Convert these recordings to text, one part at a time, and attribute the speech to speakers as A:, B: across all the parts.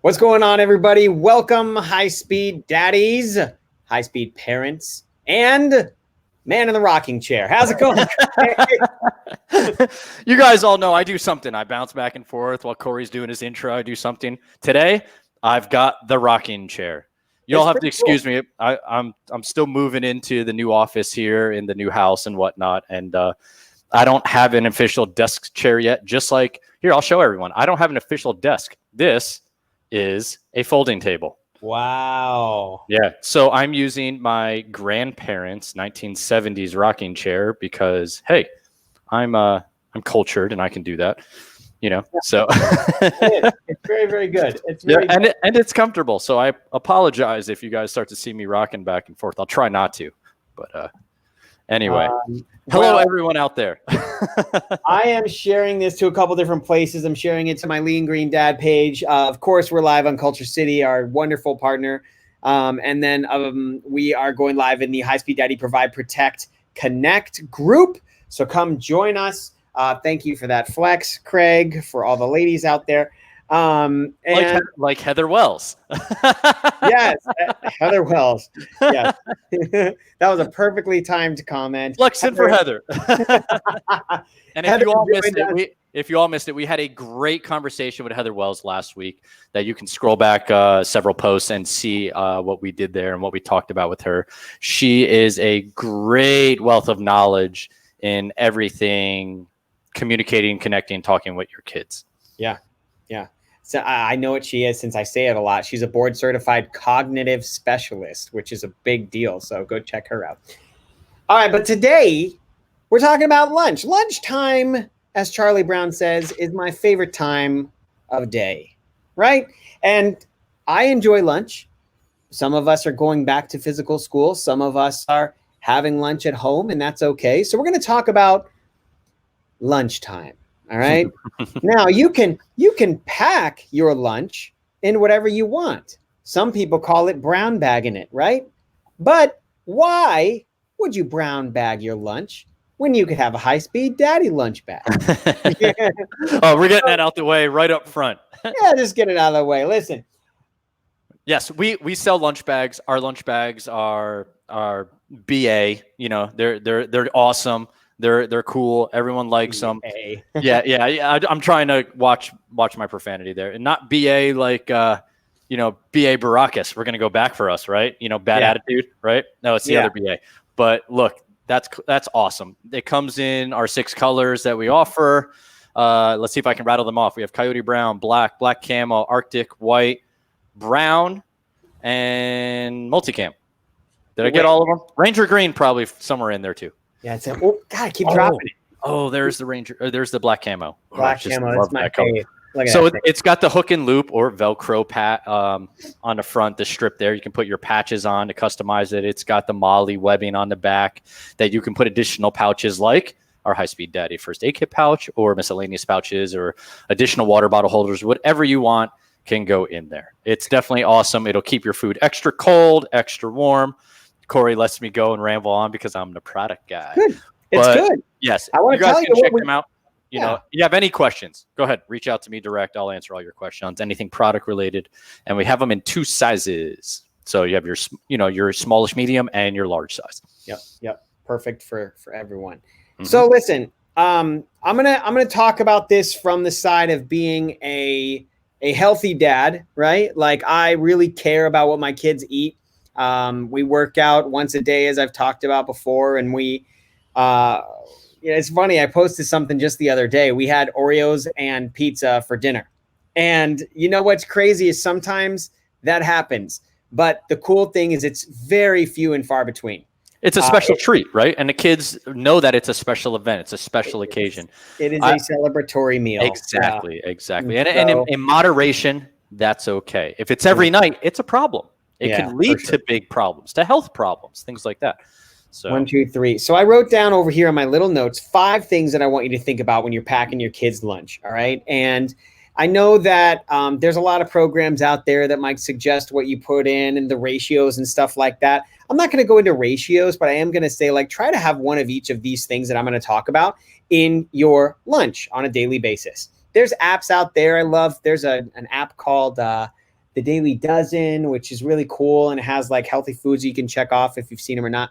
A: What's going on, everybody? Welcome, high-speed daddies, high-speed parents, and man in the rocking chair. How's it going?
B: You guys all know I do something. I bounce back and forth while Corey's doing his intro. I do something. Today, I've got the rocking chair. You all have to excuse me. I'm still moving into the new office here in the new house and whatnot, and I don't have an official desk chair yet. Just like here, I'll show everyone. I don't have an official desk. This is a folding table.
A: Wow.
B: Yeah. So I'm using my grandparents' 1970s rocking chair because, hey, I'm cultured and I can do that, you know. So
A: it's very, very good. It's very
B: good. And it's comfortable. So I apologize if you guys start to see me rocking back and forth. I'll try not to, but anyway. Hello, everyone out there.
A: I am sharing this to a couple different places. I'm sharing it to my Lean Green Dad page. Of course, we're live on Culture City, our wonderful partner. And then we are going live in the High Speed Daddy Provide Protect Connect group. So come join us. Thank you for that flex, Craig, for all the ladies out there. And
B: like Heather Wells.
A: Yes, Heather Wells. Yes. That was a perfectly timed comment.
B: Flexing for Heather. And if you all missed it, we had a great conversation with Heather Wells last week that you can scroll back several posts and see what we did there and what we talked about with her. She is a great wealth of knowledge in everything, communicating, connecting, talking with your kids.
A: Yeah. Yeah. So I know what she is since I say it a lot. She's a board certified cognitive specialist, which is a big deal. So go check her out. All right. But today we're talking about lunch. Lunchtime, as Charlie Brown says, is my favorite time of day. Right. And I enjoy lunch. Some of us are going back to physical school. Some of us are having lunch at home, and that's okay. So we're going to talk about lunchtime. All right. Now you can pack your lunch in whatever you want. Some people call it brown bagging it, right? But why would you brown bag your lunch when you could have a high-speed daddy lunch bag?
B: Oh, we're getting that out the way right up front.
A: Yeah, just get it out of the way. Listen.
B: Yes, we sell lunch bags. Our lunch bags are BA. You know, they're awesome. They're cool. Everyone likes them. Yeah. I'm trying to watch my profanity there, and not BA like BA Baracus. We're gonna go back for us, right? Bad attitude, right? No, it's the other BA. But look, that's awesome. It comes in our 6 colors that we offer. Let's see if I can rattle them off. We have coyote brown, black camo, Arctic white, brown, and multicam. Did I get all of them? Ranger green probably somewhere in there too.
A: Yeah, God, I keep dropping it.
B: Oh, there's the Ranger. There's the black camo.
A: Black camo, that's my favorite.
B: So it's got the hook and loop or Velcro on the front, the strip there. You can put your patches on to customize it. It's got the Molly webbing on the back that you can put additional pouches like our High-Speed Daddy First Aid Kit pouch or miscellaneous pouches or additional water bottle holders. Whatever you want can go in there. It's definitely awesome. It'll keep your food extra cold, extra warm. Corey lets me go and ramble on because I'm the product guy.
A: Good. It's good.
B: Yes.
A: I want to tell you
B: check them out. You know, you have any questions, go ahead. Reach out to me direct. I'll answer all your questions, anything product related. And we have them in 2 sizes. So you have your smallish medium and your large size.
A: Yep. Perfect for everyone. Mm-hmm. So listen, I'm gonna talk about this from the side of being a healthy dad, right? Like I really care about what my kids eat. We work out once a day, as I've talked about before, and it's funny. I posted something just the other day. We had Oreos and pizza for dinner, and you know what's crazy is sometimes that happens, but the cool thing is it's very few and far between.
B: It's a special treat, right? And the kids know that it's a special event. It's a special occasion.
A: It is a celebratory meal.
B: Exactly. And in moderation, that's okay. If it's every night, it's a problem. It can lead to big problems, to health problems, things like that. So
A: 1, 2, 3. So I wrote down over here on my little notes 5 things that I want you to think about when you're packing your kids' lunch. All right. And I know that there's a lot of programs out there that might suggest what you put in and the ratios and stuff like that. I'm not going to go into ratios, but I am going to say try to have one of each of these things that I'm going to talk about in your lunch on a daily basis. There's apps out there. There's an app called the Daily Dozen, which is really cool, and it has like healthy foods you can check off if you've seen them or not.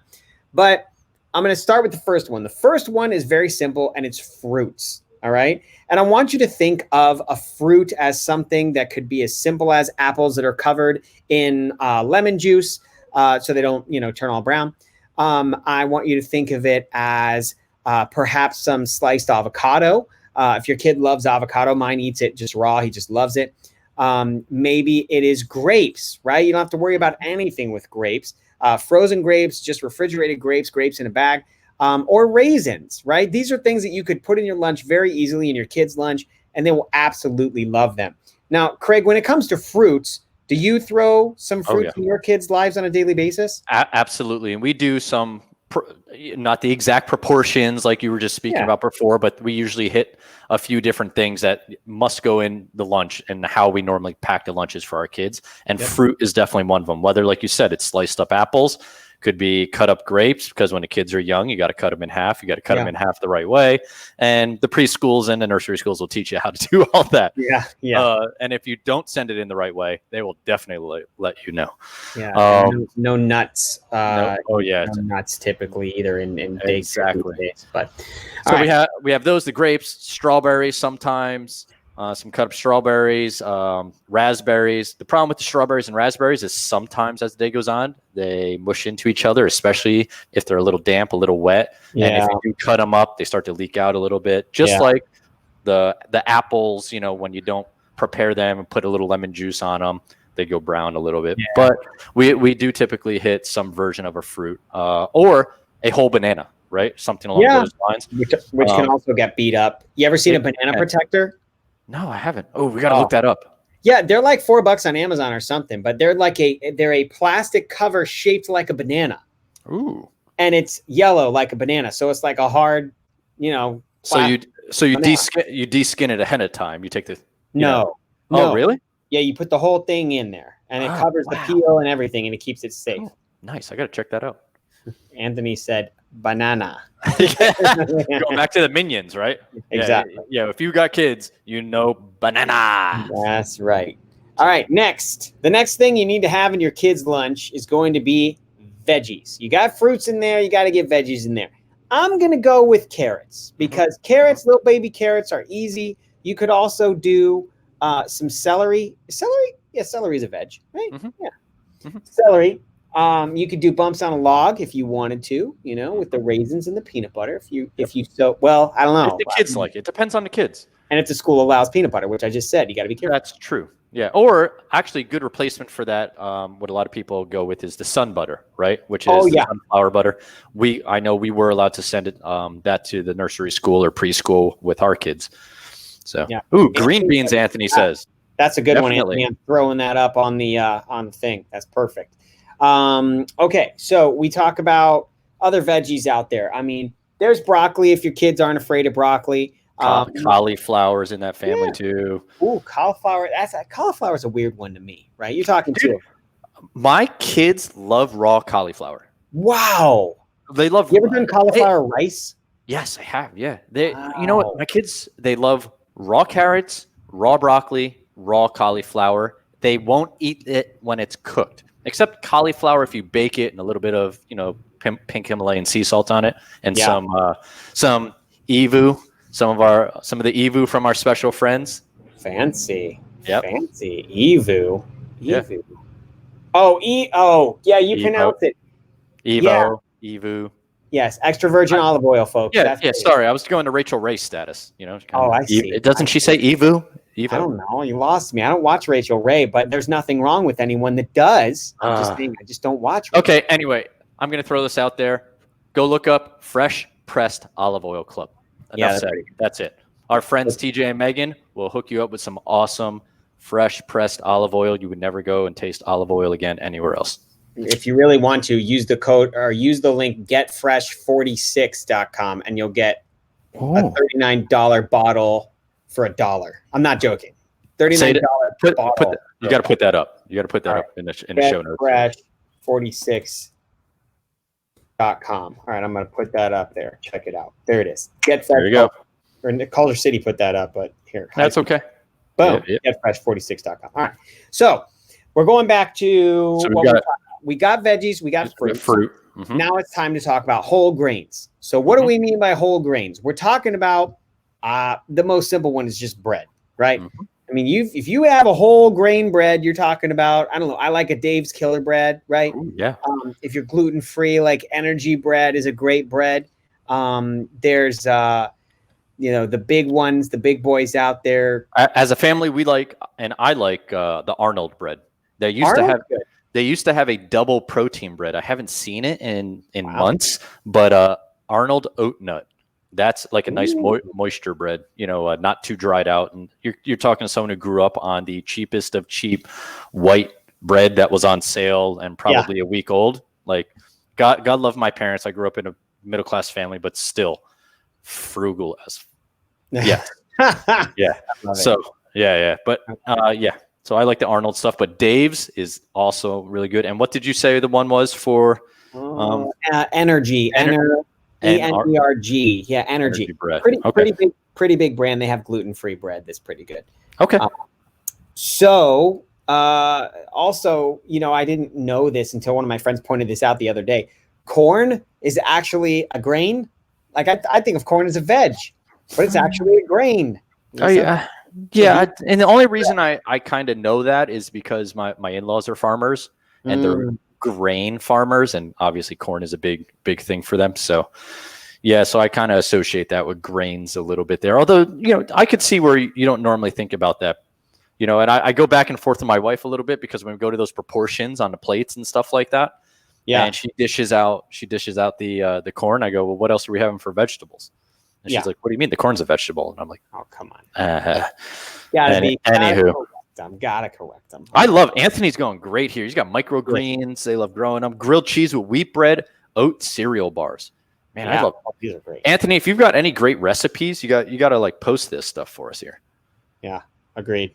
A: But I'm going to start with the first one. The first one is very simple, and it's fruits. All right. And I want you to think of a fruit as something that could be as simple as apples that are covered in lemon juice so they don't, turn all brown. I want you to think of it as perhaps some sliced avocado. If your kid loves avocado, mine eats it just raw. He just loves it. Maybe it is grapes, right? You don't have to worry about anything with grapes. Frozen grapes, just refrigerated grapes in a bag, or raisins, right? These are things that you could put in your lunch very easily, in your kids' lunch, and they will absolutely love them. Now, Craig, when it comes to fruits, do you throw some fruits in your kids' lives on a daily basis?
B: Absolutely. And we do some, not the exact proportions like you were just speaking about before, but we usually hit a few different things that must go in the lunch and how we normally pack the lunches for our kids. And fruit is definitely one of them. Whether, like you said, it's sliced up apples, could be cut up grapes, because when the kids are young, you got to cut them in half. You got to cut them in half the right way. And the preschools and the nursery schools will teach you how to do all that. And if you don't send it in the right way, they will definitely let you know.
A: No nuts.
B: No
A: nuts typically either in
B: exactly.
A: Days, but
B: so we have those, the grapes, strawberries sometimes. Some cut up strawberries, raspberries. The problem with the strawberries and raspberries is sometimes as the day goes on, they mush into each other, especially if they're a little damp, a little wet. And if you cut them up, they start to leak out a little bit. Just like the apples, when you don't prepare them and put a little lemon juice on them, they go brown a little bit. But we do typically hit some version of a fruit or a whole banana, right? Something along those lines.
A: Which can also get beat up. You ever seen a banana protector?
B: No, I haven't. Oh, we got to look that up.
A: Yeah, they're like $4 on Amazon or something, but they're a plastic cover shaped like a banana.
B: Ooh.
A: And it's yellow like a banana, so it's like a hard,
B: So you de-skin it ahead of time. You take the
A: No.
B: Oh, really?
A: Yeah, you put the whole thing in there, and it covers the peel and everything, and it keeps it safe.
B: Oh, nice. I got to check that out.
A: Anthony said banana.
B: Going back to the Minions, right?
A: Exactly.
B: Yeah, if you got kids, banana.
A: That's right. All right, next. The next thing you need to have in your kids' lunch is going to be veggies. You got fruits in there, you got to get veggies in there. I'm going to go with carrots because carrots, little baby carrots, are easy. You could also do some celery. Celery? Yeah, celery is a veg, right? Mm-hmm. Yeah. Mm-hmm. Celery. You could do bumps on a log if you wanted to, with the raisins and the peanut butter. If you so well, I don't know.
B: If the kids like it. Depends on the kids.
A: And if the school allows peanut butter, which I just said, you got to be careful.
B: That's true. Yeah. Or actually, good replacement for that. What a lot of people go with is the sun butter, right? Which is sunflower butter. I know we were allowed to send it that to the nursery school or preschool with our kids. So, green beans. Anthony says
A: that's a good one, Anthony. I'm throwing that up on the thing. That's perfect. Okay, so we talk about other veggies out there. I mean, there's broccoli if your kids aren't afraid of broccoli.
B: Cauliflower's in that family too.
A: Ooh, cauliflower. Cauliflower's a weird one to me, right? You're talking to
B: my kids love raw cauliflower.
A: Wow.
B: They love.
A: You ever done cauliflower rice?
B: Yes, I have. Yeah. You know what? My kids, they love raw carrots, raw broccoli, raw cauliflower. They won't eat it when it's cooked. Except cauliflower, if you bake it and a little bit of, pink Himalayan sea salt on it, and some evu, some of the evu from our special friends.
A: Fancy.
B: Yep.
A: Fancy. Evu.
B: Yeah.
A: Yeah, you pronounce it.
B: Evu.
A: Yes, extra virgin olive oil, folks.
B: Yeah, sorry, I was going to Rachel Ray status.
A: I see.
B: Doesn't she say evu?
A: I don't know. You lost me. I don't watch Rachel Ray, but there's nothing wrong with anyone that does. I'm just saying, I just don't watch Rachel.
B: Okay, anyway, I'm going to throw this out there. Go look up Fresh Pressed Olive Oil Club. That's it. Our friends TJ and Megan will hook you up with some awesome fresh pressed olive oil. You would never go and taste olive oil again anywhere else.
A: If you really want to, use the code or use the link getfresh46.com and you'll get a $39 bottle for $1. I'm not joking. $39 bottle.
B: You got to put that up. You got to put that up in the show notes.
A: Getfresh46.com. All right, I'm going to put that up there. Check it out. There it is. Get
B: there you go.
A: Or Culver City put that up, but here.
B: That's okay.
A: Boom. Getfresh46.com. All right. So we're going back to
B: So
A: what we're talking about. We got veggies, we got fruit.
B: Mm-hmm.
A: Now it's time to talk about whole grains. So what do we mean by whole grains? We're talking about the most simple one is just bread, right?
B: Mm-hmm.
A: I mean, if you have a whole grain bread, you're talking about, I don't know, I like a Dave's Killer bread, right?
B: Ooh, yeah.
A: If you're gluten free, like Energy bread is a great bread. There's the big ones, the big boys out there.
B: As a family, I like the Arnold bread. They used to have a double protein bread. I haven't seen it in months, but Arnold oat nut. That's like a nice moisture bread, not too dried out. And you're talking to someone who grew up on the cheapest of cheap white bread that was on sale and probably a week old. Like, God love my parents. I grew up in a middle class family, but still frugal as yeah. So but so I like the Arnold stuff, but Dave's is also really good. And what did you say the one was for
A: Energy? ENERG. Yeah, Energy bread. Pretty big brand. They have gluten-free bread that's pretty good.
B: Okay.
A: Also, I didn't know this until one of my friends pointed this out the other day. Corn is actually a grain. Like I think of corn as a veg, but it's actually a grain.
B: Oh yeah. Yeah, and the only reason I kind of know that is because my in-laws are farmers and they're grain farmers, and obviously corn is a big thing for them. So so I kind of associate that with grains a little bit there. Although I could see where you don't normally think about that. And I go back and forth with my wife a little bit because when we go to those proportions on the plates and stuff like that, and she dishes out the corn. I go, well, what else are we having for vegetables? And she's like, what do you mean? The corn's a vegetable. And I'm like,
A: oh, come on. Gotta correct them.
B: I love Anthony's going great here. He's got microgreens. They love growing them. Grilled cheese with wheat bread, oat cereal bars. Man, I love
A: these are great.
B: Anthony, if you've got any great recipes, you got to like post this stuff for us here.
A: Yeah, agreed.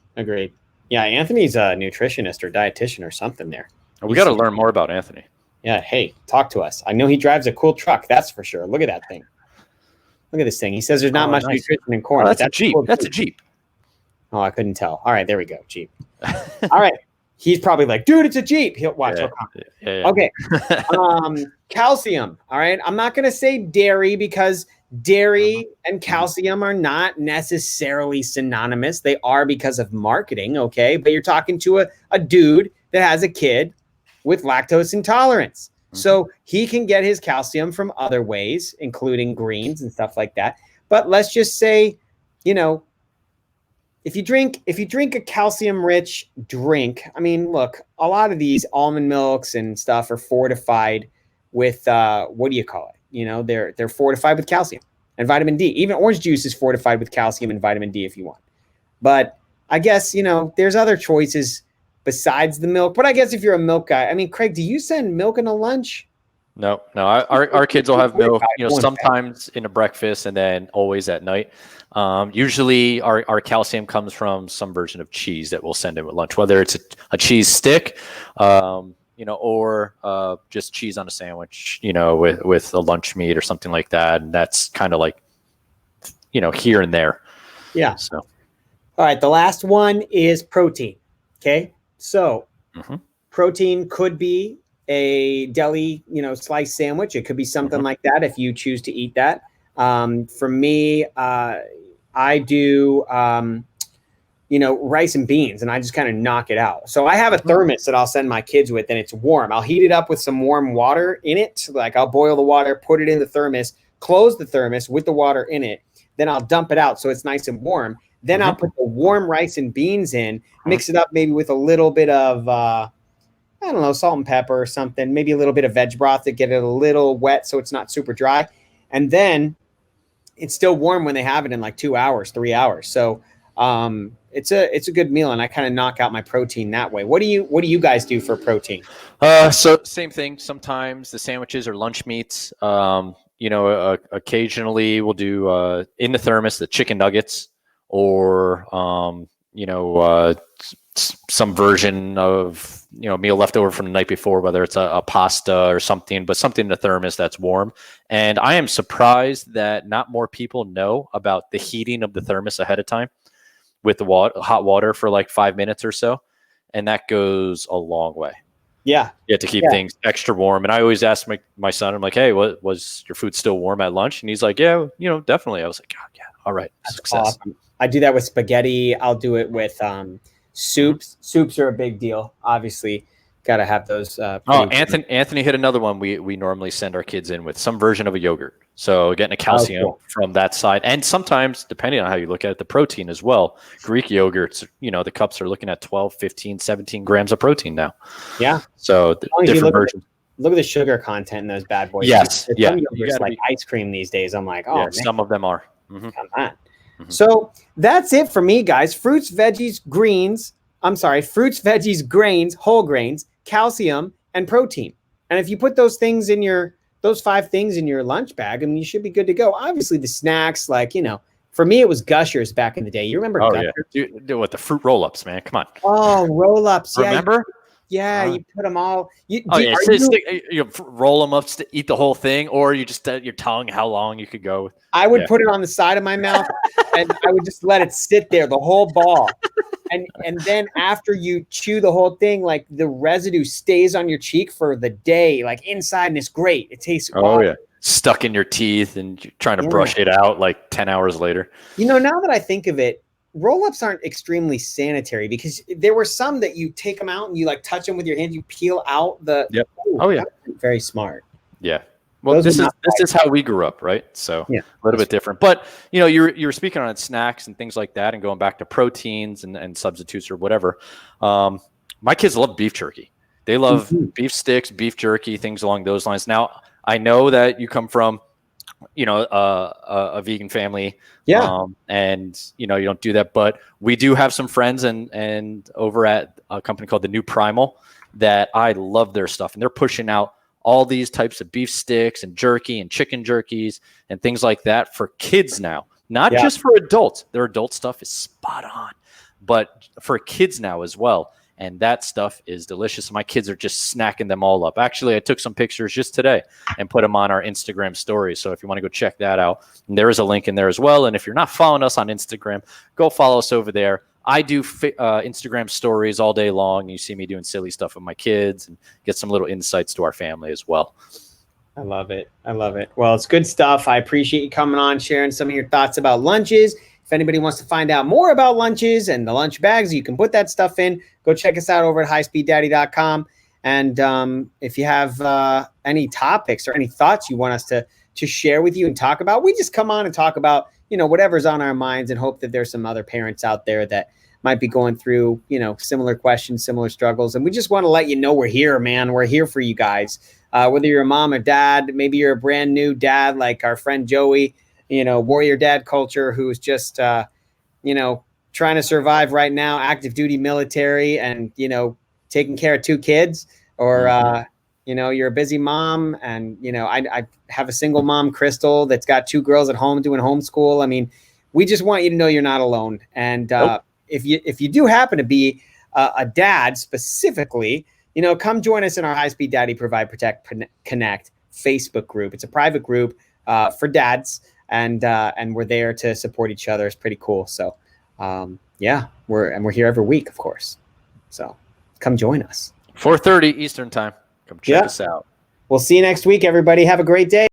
A: Yeah, Anthony's a nutritionist or dietitian or something there.
B: We got to learn more about Anthony.
A: Yeah, hey, talk to us. I know he drives a cool truck, that's for sure. Look at that thing. Look at this thing. He says there's not much nutrition in corn.
B: Oh, that's a Jeep. That's a Jeep.
A: Oh, I couldn't tell. All right, there we go. Jeep. All right. He's probably like, dude, it's a Jeep. He'll watch. Okay. Calcium. All right. I'm not going to say dairy because dairy and calcium are not necessarily synonymous. They are because of marketing. Okay. But you're talking to a dude that has a kid with lactose intolerance. So he can get his calcium from other ways, including greens and stuff like that. But let's just say, if you drink a calcium rich drink, I mean, look, a lot of these almond milks and stuff are fortified with what do you call it? They're fortified with calcium and vitamin D. Even orange juice is fortified with calcium and vitamin D if you want. But I guess, there's other choices besides the milk. But I guess if you're a milk guy, I mean, Craig, do you send milk in a lunch?
B: No. Our kids will have milk, sometimes in a breakfast and then always at night. Usually our calcium comes from some version of cheese that we'll send in with lunch, whether it's a cheese stick, or just cheese on a sandwich, with a lunch meat or something like that. And that's kind of like, here and there.
A: Yeah.
B: So,
A: all right. The last one is protein. Okay. So protein could be a deli, sliced sandwich. It could be something like that if you choose to eat that. For me, I do, rice and beans, and I just kind of knock it out. So I have a thermos that I'll send my kids with, and it's warm. I'll heat it up with some warm water in it. Like I'll boil the water, put it in the thermos, close the thermos with the water in it. Then I'll dump it out so it's nice and warm. Then I'll put the warm rice and beans in, mix it up maybe with a little bit of, salt and pepper or something, maybe a little bit of veg broth to get it a little wet so it's not super dry. And then it's still warm when they have it in like 2 hours, 3 hours. So it's a good meal, and I kind of knock out my protein that way. What do you guys do for protein?
B: So same thing. Sometimes the sandwiches or lunch meats. Occasionally we'll do in the thermos the chicken nuggets, or some version of meal left over from the night before, whether it's a pasta or something, but something in the thermos that's warm. And I am surprised that not more people know about the heating of the thermos ahead of time with the hot water for like 5 minutes or so. and that goes a long way.
A: Yeah.
B: You have to keep things extra warm. And I always ask my son, I'm like, hey, what was your food still warm at lunch? And he's like, yeah, definitely. I was like, God, yeah, all right.
A: That's
B: success.
A: awesome. I do that with spaghetti. I'll do it with soups. Soups are a big deal. Obviously, got to have those.
B: Anthony hit another one we normally send our kids in with, some version of a yogurt. So getting a calcium from that side. And sometimes, depending on how you look at it, the protein as well. Greek yogurts, the cups are looking at 12, 15, 17 grams of protein now.
A: Yeah.
B: So different versions.
A: Look at the sugar content in those bad boys.
B: Yes. Yeah.
A: Some yogurts like ice cream these days. I'm like, man.
B: Some of them are.
A: Come on. So that's it for me, guys. Fruits, veggies, grains, whole grains, calcium, and protein. And if you put those 5 things in your lunch bag, I mean, you should be good to go. Obviously, the snacks, like, for me, it was Gushers back in the day. You remember Gushers?
B: Yeah. Dude, what, the fruit roll-ups, man? Come on.
A: Oh, roll-ups.
B: Remember?
A: Yeah, you put them all. You
B: roll them up to eat the whole thing, or you just your tongue, how long you could go.
A: I would put it on the side of my mouth, and I would just let it sit there, the whole ball. And then after you chew the whole thing, like the residue stays on your cheek for the day, like inside, and it's great. It tastes awesome.
B: Yeah, stuck in your teeth, and you're trying to brush it out like 10 hours later.
A: Now that I think of it, roll-ups aren't extremely sanitary, because there were some that you take them out and you like touch them with your hand, you peel out the.
B: Yep.
A: Very smart.
B: Yeah. Well, this is how we grew up, right? So a little bit different. But you were speaking on snacks and things like that, and going back to proteins and substitutes or whatever. My kids love beef jerky. They love beef sticks, beef jerky, things along those lines. Now, I know that you come from a vegan family.
A: Yeah.
B: And you don't do that, but we do have some friends and over at a company called the New Primal that I love their stuff, and they're pushing out all these types of beef sticks and jerky and chicken jerkies and things like that for kids now, not just for adults. Their adult stuff is spot on, but for kids now as well. And that stuff is delicious. My kids are just snacking them all up. Actually, I took some pictures just today and put them on our Instagram stories. So if you want to go check that out, and there is a link in there as well. And if you're not following us on Instagram, go follow us over there. I do Instagram stories all day long. You see me doing silly stuff with my kids and get some little insights to our family as well.
A: I love it. Well, it's good stuff. I appreciate you coming on, sharing some of your thoughts about lunches. If anybody wants to find out more about lunches and the lunch bags, you can put that stuff in. Go check us out over at highspeeddaddy.com. And if you have any topics or any thoughts you want us to share with you and talk about, we just come on and talk about, whatever's on our minds, and hope that there's some other parents out there that might be going through, similar questions, similar struggles. And we just want to let you know we're here, man. We're here for you guys. Whether you're a mom or dad, maybe you're a brand new dad like our friend Joey, warrior dad culture, who's just, trying to survive right now, active duty military, and, taking care of 2 kids, or, you're a busy mom, and, I have a single mom, Crystal, that's got 2 girls at home doing homeschool. I mean, we just want you to know you're not alone. And if you do happen to be a dad specifically, come join us in our High Speed Daddy Provide Protect Connect Facebook group. It's a private group for dads. And we're there to support each other. It's pretty cool. So, we're here every week, of course. So come join us.
B: 4:30 Eastern time. Come check us out.
A: We'll see you next week, everybody. Have a great day.